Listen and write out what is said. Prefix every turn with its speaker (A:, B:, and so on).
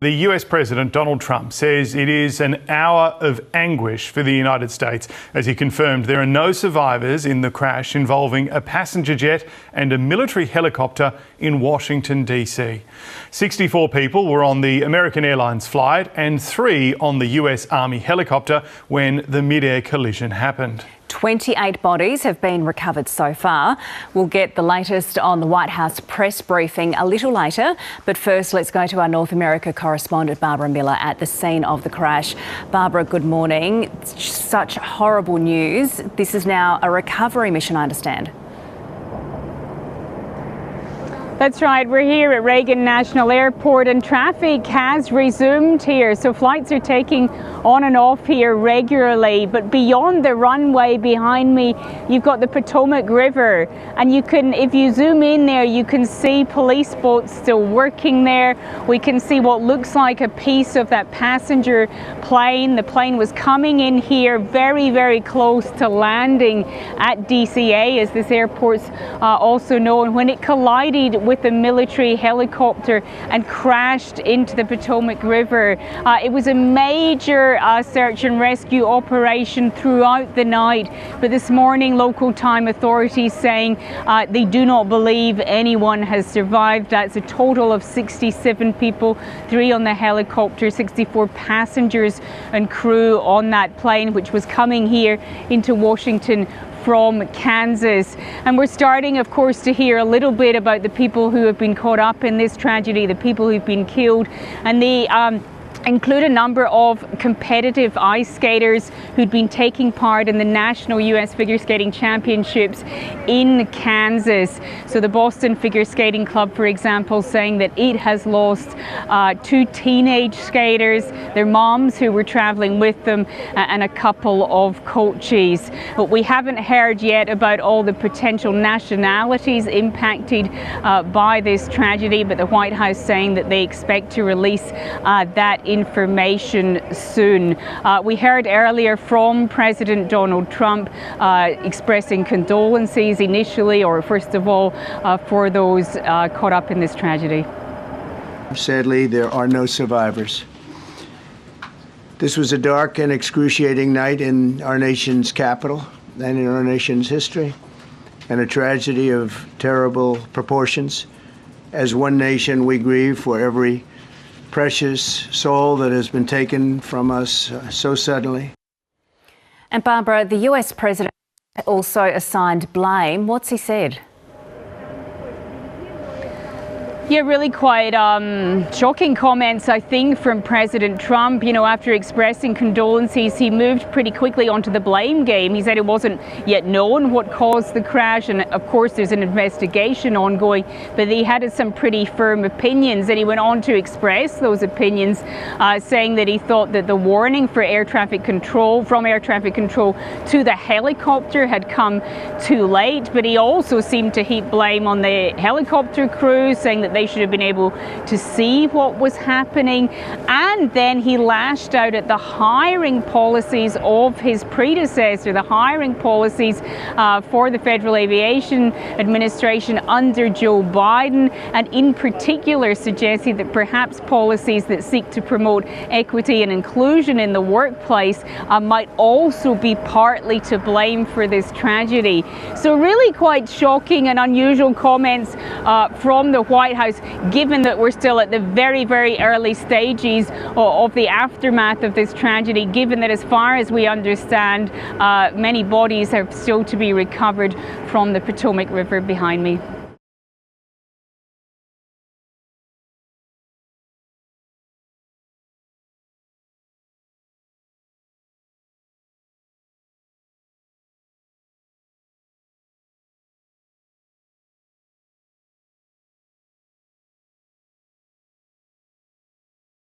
A: The US President Donald Trump says it is an hour of anguish for the United States as he confirmed there are no survivors in the crash involving a passenger jet and a military helicopter in Washington, D.C. 64 people were on the American Airlines flight and 3 on the US Army helicopter when the mid-air collision happened.
B: 28 bodies have been recovered so far. We'll get the latest on the White House press briefing a little later. But first, let's go to our North America correspondent, Barbara Miller, at the scene of the crash. Barbara, good morning. Such horrible news. This is now a recovery mission, I understand.
C: That's right, we're here at Reagan National Airport and traffic has resumed here. So flights are taking on and off here regularly, but beyond the runway behind me, you've got the Potomac River. And you can, if you zoom in there, you can see police boats still working there. We can see what looks like a piece of that passenger plane. The plane was coming in here very, very close to landing at DCA, as this airport's also known, when it collided with the military helicopter and crashed into the Potomac River. It was a major search and rescue operation throughout the night, but this morning local time authorities saying they do not believe anyone has survived. That's a total of 67 people, 3 on the helicopter, 64 passengers and crew on that plane, which was coming here into Washington from Kansas. And we're starting, of course, to hear a little bit about the people who have been caught up in this tragedy, the people who've been killed, and they include a number of competitive ice skaters who'd been taking part in the National US Figure Skating Championships in Kansas. So the Boston Figure Skating Club, for example, saying that it has lost 2 teenage skaters, their moms who were traveling with them, and a couple of coaches. But we haven't heard yet about all the potential nationalities impacted by this tragedy, but the White House saying that they expect to release that information soon. We heard earlier from President Donald Trump expressing condolences initially, or first of all, for those caught up in this tragedy.
D: Sadly, there are no survivors. This was a dark and excruciating night in our nation's capital and in our nation's history, and a tragedy of terrible proportions. As one nation, we grieve for every precious soul that has been taken from us so suddenly.
B: And Barbara, the US President also assigned blame. What's he said?
C: Yeah, really quite shocking comments, I think, from President Trump. You know, after expressing condolences, he moved pretty quickly onto the blame game. He said it wasn't yet known what caused the crash, and of course there's an investigation ongoing, but he had some pretty firm opinions, and he went on to express those opinions, saying that he thought that the warning for air traffic control, from air traffic control to the helicopter had come too late, but he also seemed to heap blame on the helicopter crew, saying that they should have been able to see what was happening. And then he lashed out at the hiring policies of his predecessor, the hiring policies for the Federal Aviation Administration under Joe Biden, and in particular suggested that perhaps policies that seek to promote equity and inclusion in the workplace might also be partly to blame for this tragedy. So really quite shocking and unusual comments from the White House, given that we're still at the very, very early stages of the aftermath of this tragedy, given that, as far as we understand, many bodies are still to be recovered from the Potomac River behind me.